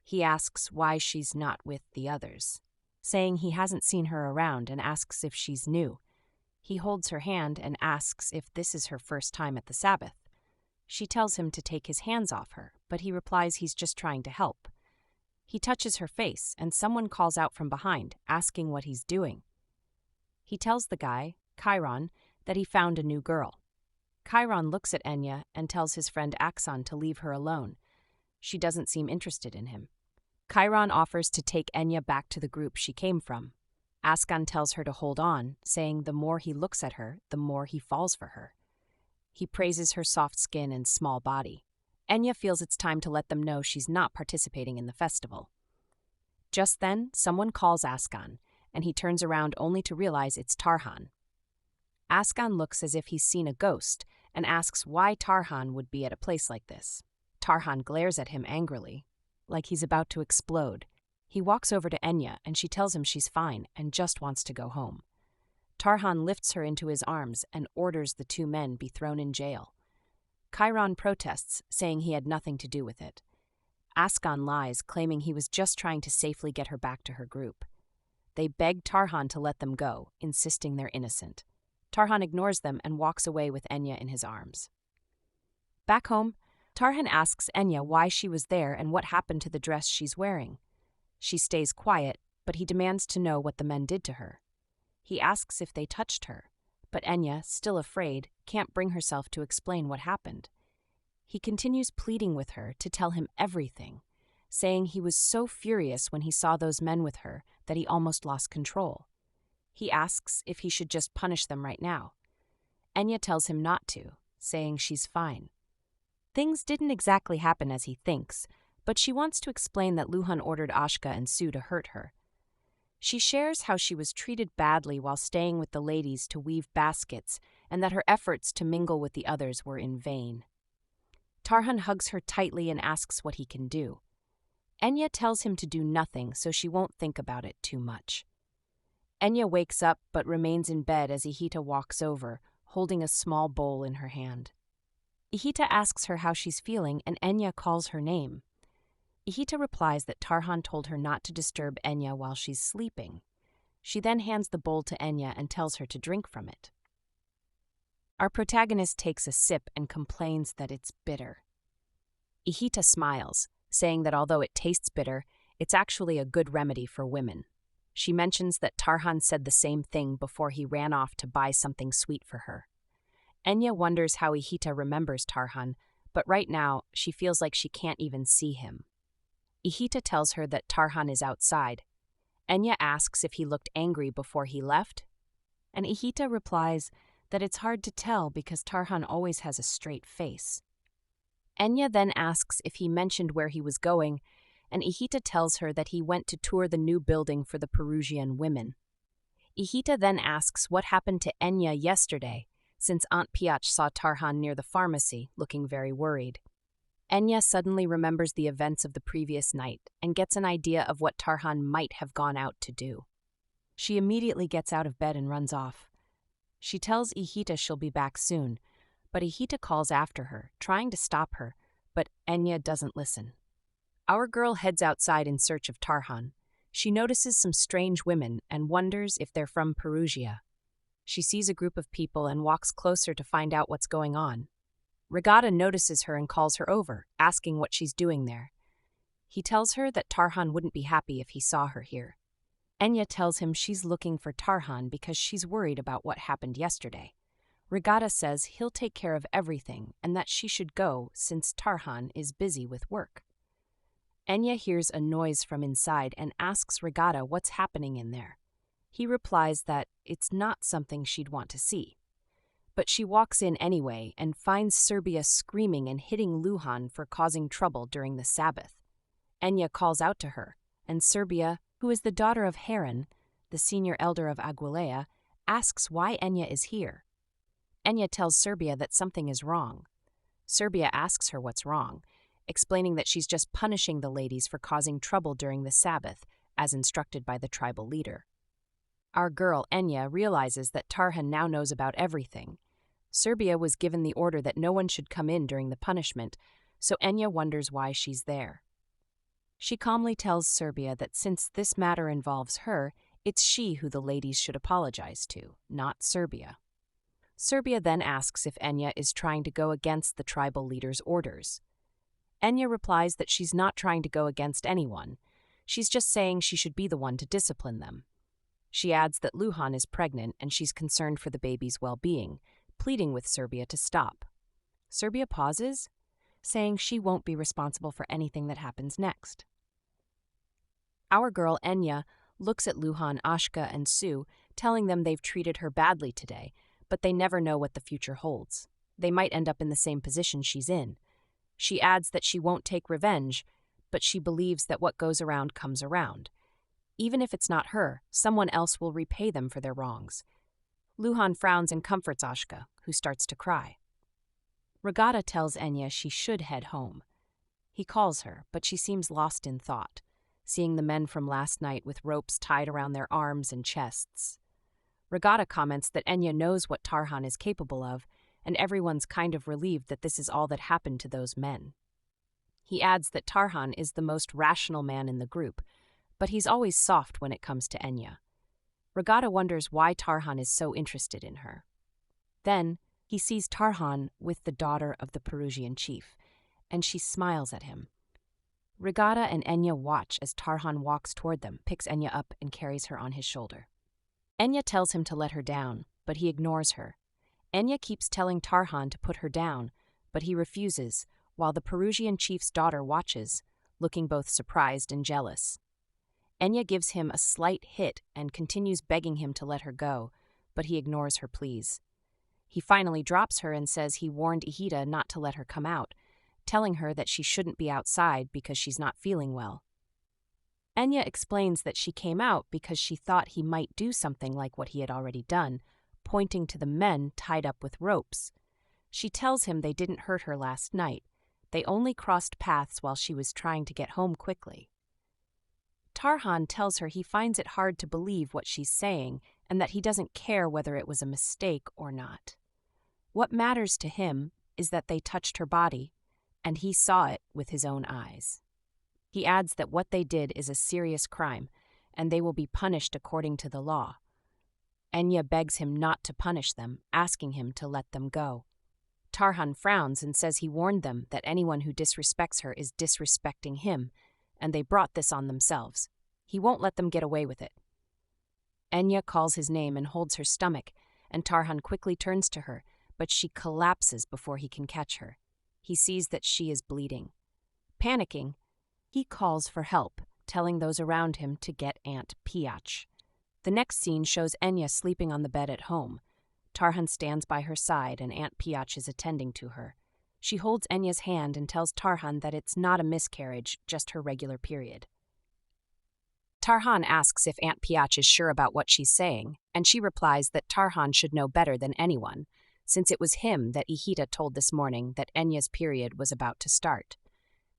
He asks why she's not with the others, saying he hasn't seen her around, and asks if she's new. He holds her hand and asks if this is her first time at the Sabbath. She tells him to take his hands off her, but he replies he's just trying to help. He touches her face, and someone calls out from behind, asking what he's doing. He tells the guy, Chiron, that he found a new girl. Chiron looks at Enya and tells his friend Axon to leave her alone. She doesn't seem interested in him. Chiron offers to take Enya back to the group she came from. Askan tells her to hold on, saying the more he looks at her, the more he falls for her. He praises her soft skin and small body. Enya feels it's time to let them know she's not participating in the festival. Just then, someone calls Askan, and he turns around only to realize it's Tarhan. Askan looks as if he's seen a ghost and asks why Tarhan would be at a place like this. Tarhan glares at him angrily, like he's about to explode. He walks over to Enya and she tells him she's fine and just wants to go home. Tarhan lifts her into his arms and orders the two men be thrown in jail. Chiron protests, saying he had nothing to do with it. Askan lies, claiming he was just trying to safely get her back to her group. They beg Tarhan to let them go, insisting they're innocent. Tarhan ignores them and walks away with Enya in his arms. Back home, Tarhan asks Enya why she was there and what happened to the dress she's wearing. She stays quiet, but he demands to know what the men did to her. He asks if they touched her, but Enya, still afraid, can't bring herself to explain what happened. He continues pleading with her to tell him everything, saying he was so furious when he saw those men with her that he almost lost control. He asks if he should just punish them right now. Enya tells him not to, saying she's fine. Things didn't exactly happen as he thinks, but she wants to explain that Luhan ordered Ashka and Sue to hurt her. She shares how she was treated badly while staying with the ladies to weave baskets and that her efforts to mingle with the others were in vain. Tarhan hugs her tightly and asks what he can do. Enya tells him to do nothing so she won't think about it too much. Enya wakes up but remains in bed as Ihita walks over, holding a small bowl in her hand. Ihita asks her how she's feeling and Enya calls her name. Ihita replies that Tarhan told her not to disturb Enya while she's sleeping. She then hands the bowl to Enya and tells her to drink from it. Our protagonist takes a sip and complains that it's bitter. Ihita smiles, saying that although it tastes bitter, it's actually a good remedy for women. She mentions that Tarhan said the same thing before he ran off to buy something sweet for her. Enya wonders how Ihita remembers Tarhan, but right now she feels like she can't even see him. Ihita tells her that Tarhan is outside. Enya asks if he looked angry before he left, and Ihita replies that it's hard to tell because Tarhan always has a straight face. Enya then asks if he mentioned where he was going, and Ihita tells her that he went to tour the new building for the Peruvian women. Ihita then asks what happened to Enya yesterday, since Aunt Piach saw Tarhan near the pharmacy, looking very worried. Enya suddenly remembers the events of the previous night and gets an idea of what Tarhan might have gone out to do. She immediately gets out of bed and runs off. She tells Ihita she'll be back soon, but Ihita calls after her, trying to stop her, but Enya doesn't listen. Our girl heads outside in search of Tarhan. She notices some strange women and wonders if they're from Perugia. She sees a group of people and walks closer to find out what's going on. Regatta notices her and calls her over, asking what she's doing there. He tells her that Tarhan wouldn't be happy if he saw her here. Enya tells him she's looking for Tarhan because she's worried about what happened yesterday. Regatta says he'll take care of everything and that she should go since Tarhan is busy with work. Enya hears a noise from inside and asks Regatta what's happening in there. He replies that it's not something she'd want to see. But she walks in anyway and finds Serbia screaming and hitting Luhan for causing trouble during the Sabbath. Enya calls out to her, and Serbia, who is the daughter of Tarhan, the senior elder of Aguilea, asks why Enya is here. Enya tells Serbia that something is wrong. Serbia asks her what's wrong, explaining that she's just punishing the ladies for causing trouble during the Sabbath, as instructed by the tribal leader. Our girl, Enya, realizes that Tarhan now knows about everything. Serbia was given the order that no one should come in during the punishment, so Enya wonders why she's there. She calmly tells Serbia that since this matter involves her, it's she who the ladies should apologize to, not Serbia. Serbia then asks if Enya is trying to go against the tribal leader's orders. Enya replies that she's not trying to go against anyone. She's just saying she should be the one to discipline them. She adds that Luhan is pregnant and she's concerned for the baby's well-being, pleading with Serbia to stop. Serbia pauses, saying she won't be responsible for anything that happens next. Our girl Enya looks at Luhan, Ashka, and Sue, telling them they've treated her badly today, but they never know what the future holds. They might end up in the same position she's in. She adds that she won't take revenge, but she believes that what goes around comes around. Even if it's not her, someone else will repay them for their wrongs. Luhan frowns and comforts Ashka, who starts to cry. Regatta tells Enya she should head home. He calls her, but she seems lost in thought, seeing the men from last night with ropes tied around their arms and chests. Regatta comments that Enya knows what Tarhan is capable of, and everyone's kind of relieved that this is all that happened to those men. He adds that Tarhan is the most rational man in the group, but he's always soft when it comes to Enya. Regatta wonders why Tarhan is so interested in her. Then, he sees Tarhan with the daughter of the Perusian chief, and she smiles at him. Regatta and Enya watch as Tarhan walks toward them, picks Enya up, and carries her on his shoulder. Enya tells him to let her down, but he ignores her. Enya keeps telling Tarhan to put her down, but he refuses, while the Perusian chief's daughter watches, looking both surprised and jealous. Enya gives him a slight hit and continues begging him to let her go, but he ignores her pleas. He finally drops her and says he warned Ihita not to let her come out, telling her that she shouldn't be outside because she's not feeling well. Enya explains that she came out because she thought he might do something like what he had already done, pointing to the men tied up with ropes. She tells him they didn't hurt her last night. They only crossed paths while she was trying to get home quickly. Tarhan tells her he finds it hard to believe what she's saying and that he doesn't care whether it was a mistake or not. What matters to him is that they touched her body, and he saw it with his own eyes. He adds that what they did is a serious crime, and they will be punished according to the law. Enya begs him not to punish them, asking him to let them go. Tarhan frowns and says he warned them that anyone who disrespects her is disrespecting him, and they brought this on themselves. He won't let them get away with it. Enya calls his name and holds her stomach, and Tarhan quickly turns to her, but she collapses before he can catch her. He sees that she is bleeding. Panicking, he calls for help, telling those around him to get Aunt Piach. The next scene shows Enya sleeping on the bed at home. Tarhan stands by her side and Aunt Piach is attending to her. She holds Enya's hand and tells Tarhan that it's not a miscarriage, just her regular period. Tarhan asks if Aunt Piach is sure about what she's saying, and she replies that Tarhan should know better than anyone, since it was him that Ihita told this morning that Enya's period was about to start.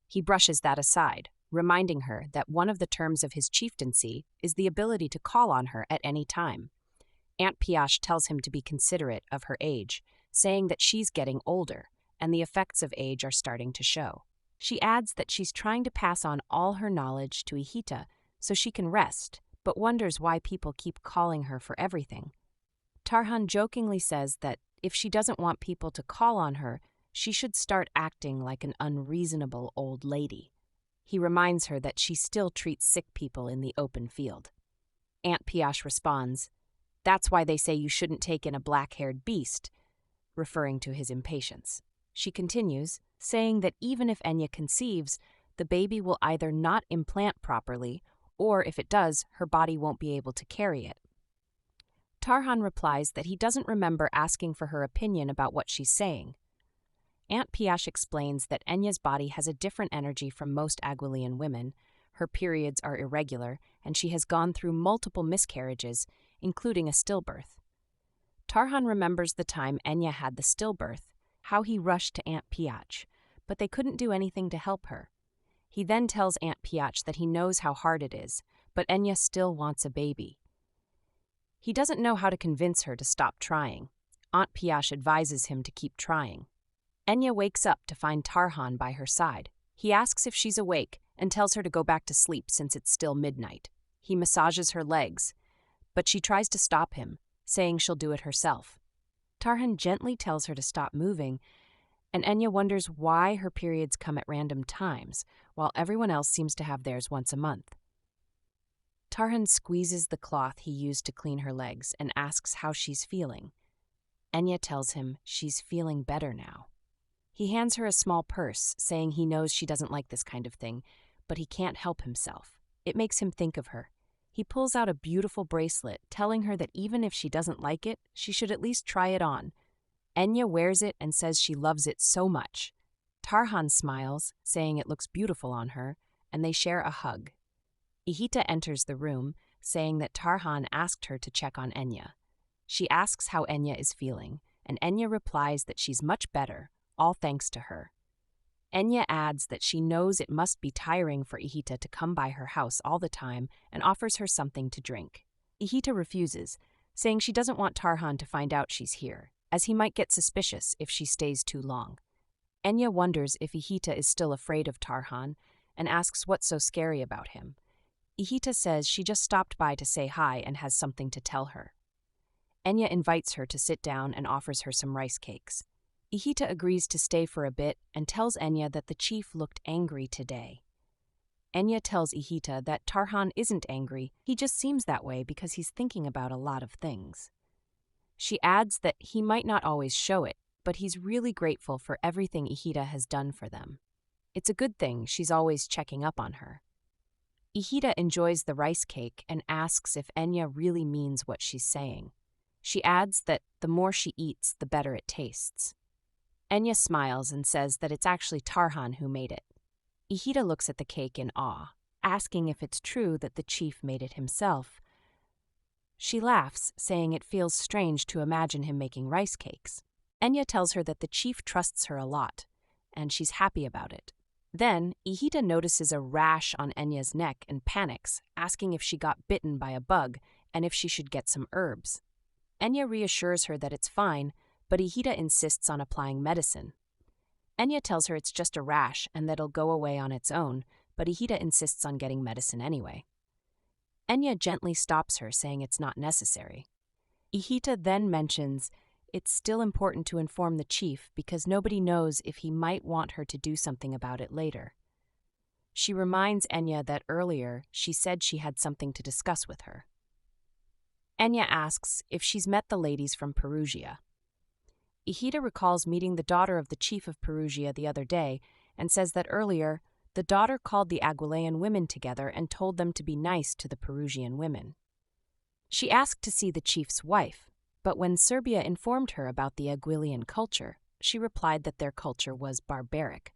He brushes that aside, reminding her that one of the terms of his chieftaincy is the ability to call on her at any time. Aunt Piach tells him to be considerate of her age, saying that she's getting older, and the effects of age are starting to show. She adds that she's trying to pass on all her knowledge to Ihita so she can rest, but wonders why people keep calling her for everything. Tarhan jokingly says that if she doesn't want people to call on her, she should start acting like an unreasonable old lady. He reminds her that she still treats sick people in the open field. Aunt Piach responds, "That's why they say you shouldn't take in a black-haired beast," referring to his impatience. She continues, saying that even if Enya conceives, the baby will either not implant properly, or if it does, her body won't be able to carry it. Tarhan replies that he doesn't remember asking for her opinion about what she's saying. Aunt Piash explains that Enya's body has a different energy from most Aguilean women. Her periods are irregular, and she has gone through multiple miscarriages, including a stillbirth. Tarhan remembers the time Enya had the stillbirth, how he rushed to Aunt Piash, but they couldn't do anything to help her. He then tells Aunt Piash that he knows how hard it is, but Enya still wants a baby. He doesn't know how to convince her to stop trying. Aunt Piash advises him to keep trying. Enya wakes up to find Tarhan by her side. He asks if she's awake and tells her to go back to sleep since it's still midnight. He massages her legs, but she tries to stop him, saying she'll do it herself. Tarhan gently tells her to stop moving, and Enya wonders why her periods come at random times, while everyone else seems to have theirs once a month. Tarhan squeezes the cloth he used to clean her legs and asks how she's feeling. Enya tells him she's feeling better now. He hands her a small purse, saying he knows she doesn't like this kind of thing, but he can't help himself. It makes him think of her. He pulls out a beautiful bracelet, telling her that even if she doesn't like it, she should at least try it on. Enya wears it and says she loves it so much. Tarhan smiles, saying it looks beautiful on her, and they share a hug. Ihita enters the room, saying that Tarhan asked her to check on Enya. She asks how Enya is feeling, and Enya replies that she's much better, all thanks to her. Enya adds that she knows it must be tiring for Ihita to come by her house all the time and offers her something to drink. Ihita refuses, saying she doesn't want Tarhan to find out she's here, as he might get suspicious if she stays too long. Enya wonders if Ihita is still afraid of Tarhan and asks what's so scary about him. Ihita says she just stopped by to say hi and has something to tell her. Enya invites her to sit down and offers her some rice cakes. Ihita agrees to stay for a bit and tells Enya that the chief looked angry today. Enya tells Ihita that Tarhan isn't angry, he just seems that way because he's thinking about a lot of things. She adds that he might not always show it, but he's really grateful for everything Ihita has done for them. It's a good thing she's always checking up on her. Ihita enjoys the rice cake and asks if Enya really means what she's saying. She adds that the more she eats, the better it tastes. Enya smiles and says that it's actually Tarhan who made it. Ihita looks at the cake in awe, asking if it's true that the chief made it himself. She laughs, saying it feels strange to imagine him making rice cakes. Enya tells her that the chief trusts her a lot, and she's happy about it. Then, Ihita notices a rash on Enya's neck and panics, asking if she got bitten by a bug and if she should get some herbs. Enya reassures her that it's fine, but Ihita insists on applying medicine. Enya tells her it's just a rash and that it'll go away on its own, but Ihita insists on getting medicine anyway. Enya gently stops her, saying it's not necessary. Ihita then mentions it's still important to inform the chief because nobody knows if he might want her to do something about it later. She reminds Enya that earlier she said she had something to discuss with her. Enya asks if she's met the ladies from Perugia. Ihita recalls meeting the daughter of the chief of Perugia the other day and says that earlier the daughter called the Aguilean women together and told them to be nice to the Perugian women. She asked to see the chief's wife, but when Serbia informed her about the Aguilean culture, she replied that their culture was barbaric.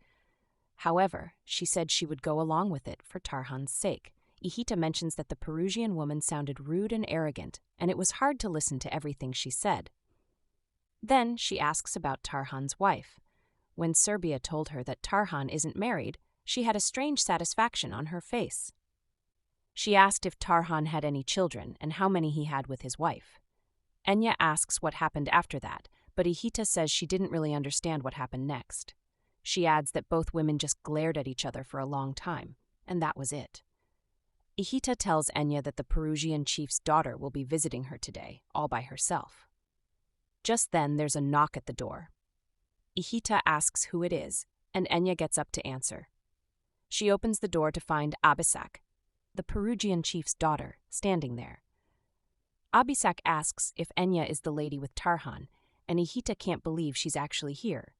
However, she said she would go along with it for Tarhan's sake. Ihita mentions that the Perugian woman sounded rude and arrogant, and it was hard to listen to everything she said. Then she asks about Tarhan's wife. When Serbia told her that Tarhan isn't married, she had a strange satisfaction on her face. She asked if Tarhan had any children and how many he had with his wife. Enya asks what happened after that, but Ihita says she didn't really understand what happened next. She adds that both women just glared at each other for a long time, and that was it. Ihita tells Enya that the Perugian chief's daughter will be visiting her today, all by herself. Just then, there's a knock at the door. Ihita asks who it is, and Enya gets up to answer. She opens the door to find Abisak, the Perugian chief's daughter, standing there. Abisak asks if Enya is the lady with Tarhan, and Ihita can't believe she's actually here.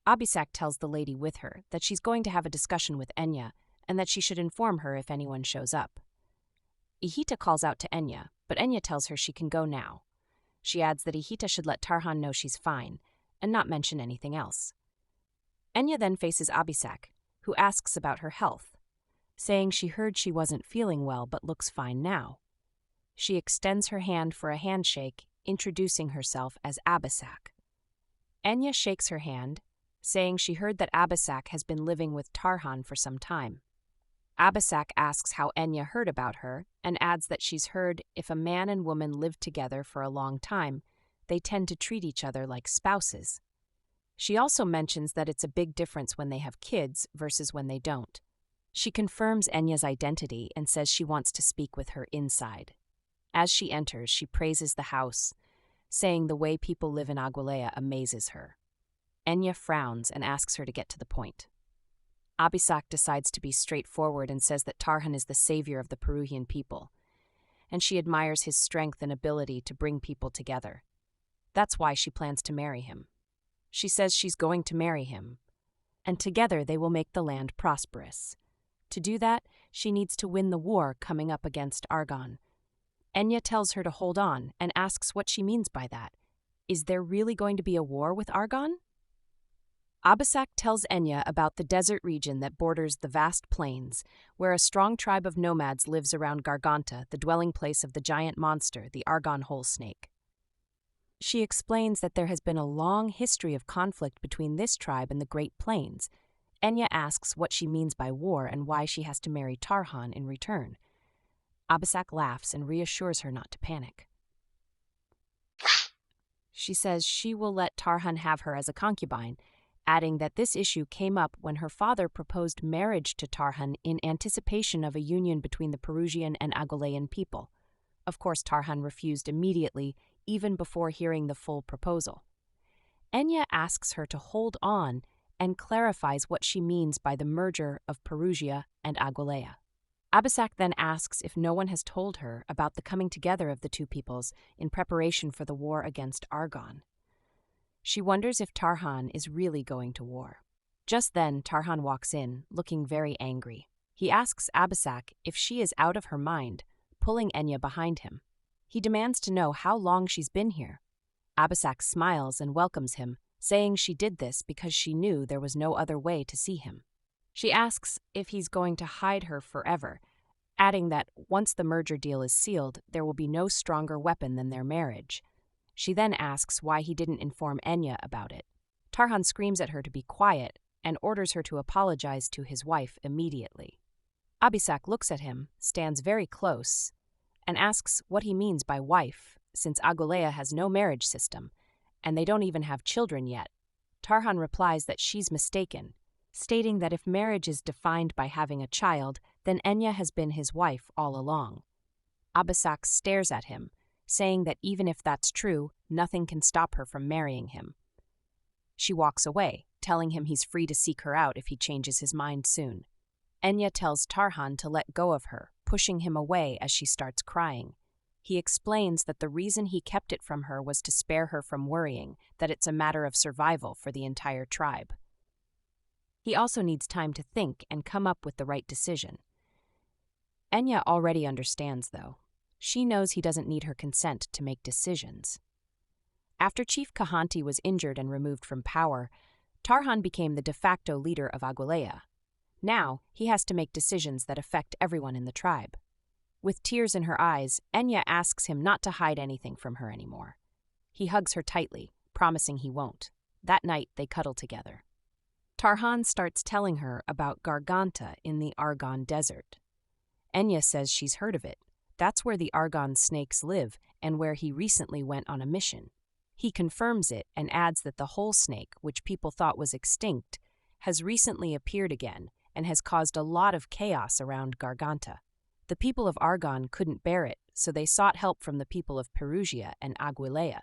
Abisak tells the lady with her that she's going to have a discussion with Enya and that she should inform her if anyone shows up. Ihita calls out to Enya, but Enya tells her she can go now. She adds that Ihita should let Tarhan know she's fine and not mention anything else. Enya then faces Abisak, who asks about her health, saying she heard she wasn't feeling well but looks fine now. She extends her hand for a handshake, introducing herself as Abisak. Enya shakes her hand, saying she heard that Abisak has been living with Tarhan for some time. Abisak asks how Enya heard about her and adds that she's heard if a man and woman live together for a long time, they tend to treat each other like spouses. She also mentions that it's a big difference when they have kids versus when they don't. She confirms Enya's identity and says she wants to speak with her inside. As she enters, she praises the house, saying the way people live in Aguilea amazes her. Enya frowns and asks her to get to the point. Abisak decides to be straightforward and says that Tarhan is the savior of the Peruvian people, and she admires his strength and ability to bring people together. That's why she plans to marry him. She says she's going to marry him, and together they will make the land prosperous. To do that, she needs to win the war coming up against Argon. Enya tells her to hold on and asks what she means by that. Is there really going to be a war with Argon? Abisak tells Enya about the desert region that borders the vast plains, where a strong tribe of nomads lives around Garganta, the dwelling place of the giant monster, the Argon whole snake. She explains that there has been a long history of conflict between this tribe and the Great Plains. Enya asks what she means by war and why she has to marry Tarhan in return. Abisak laughs and reassures her not to panic. She says she will let Tarhan have her as a concubine, adding that this issue came up when her father proposed marriage to Tarhan in anticipation of a union between the Peruvian and Aguilean people. Of course, Tarhan refused immediately, even before hearing the full proposal. Enya asks her to hold on and clarifies what she means by the merger of Perugia and Aguilea. Abisak then asks if no one has told her about the coming together of the two peoples in preparation for the war against Argon. She wonders if Tarhan is really going to war. Just then, Tarhan walks in, looking very angry. He asks Abisak if she is out of her mind, pulling Enya behind him. He demands to know how long she's been here. Abisak smiles and welcomes him, saying she did this because she knew there was no other way to see him. She asks if he's going to hide her forever, adding that once the merger deal is sealed, there will be no stronger weapon than their marriage. She then asks why he didn't inform Enya about it. Tarhan screams at her to be quiet and orders her to apologize to his wife immediately. Abisak looks at him, stands very close, and asks what he means by wife, since Aguilea has no marriage system, and they don't even have children yet. Tarhan replies that she's mistaken, stating that if marriage is defined by having a child, then Enya has been his wife all along. Abisak stares at him, saying that even if that's true, nothing can stop her from marrying him. She walks away, telling him he's free to seek her out if he changes his mind soon. Enya tells Tarhan to let go of her, pushing him away as she starts crying. He explains that the reason he kept it from her was to spare her from worrying, that it's a matter of survival for the entire tribe. He also needs time to think and come up with the right decision. Enya already understands, though. She knows he doesn't need her consent to make decisions. After Chief Kahanti was injured and removed from power, Tarhan became the de facto leader of Aguilea. Now, he has to make decisions that affect everyone in the tribe. With tears in her eyes, Enya asks him not to hide anything from her anymore. He hugs her tightly, promising he won't. That night, they cuddle together. Tarhan starts telling her about Garganta in the Argon Desert. Enya says she's heard of it. That's where the Argon snakes live and where he recently went on a mission. He confirms it and adds that the whole snake, which people thought was extinct, has recently appeared again and has caused a lot of chaos around Garganta. The people of Argon couldn't bear it, so they sought help from the people of Perugia and Aguilea.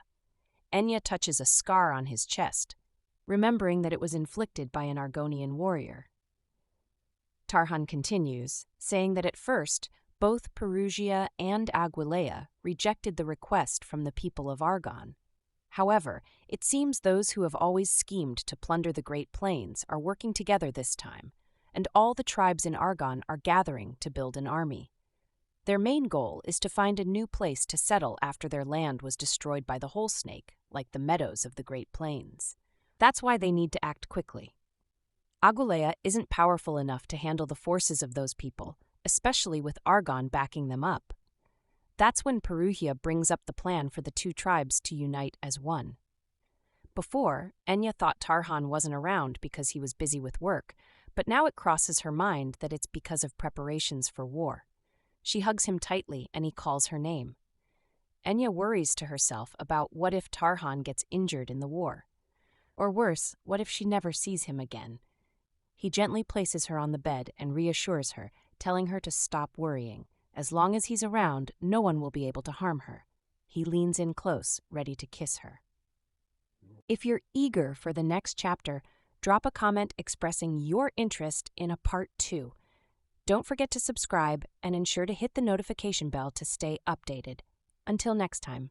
Enya touches a scar on his chest, remembering that it was inflicted by an Argonian warrior. Tarhan continues, saying that at first, both Perugia and Aguilea rejected the request from the people of Argon. However, it seems those who have always schemed to plunder the Great Plains are working together this time, and all the tribes in Argon are gathering to build an army. Their main goal is to find a new place to settle after their land was destroyed by the Whole Snake, like the meadows of the Great Plains. That's why they need to act quickly. Aguilea isn't powerful enough to handle the forces of those people, especially with Argon backing them up. That's when Perugia brings up the plan for the two tribes to unite as one. Before, Enya thought Tarhan wasn't around because he was busy with work, but now it crosses her mind that it's because of preparations for war. She hugs him tightly and he calls her name. Enya worries to herself about what if Tarhan gets injured in the war. Or worse, what if she never sees him again? He gently places her on the bed and reassures her, telling her to stop worrying. As long as he's around, no one will be able to harm her. He leans in close, ready to kiss her. If you're eager for the next chapter, drop a comment expressing your interest in a part 2. Don't forget to subscribe and ensure to hit the notification bell to stay updated. Until next time.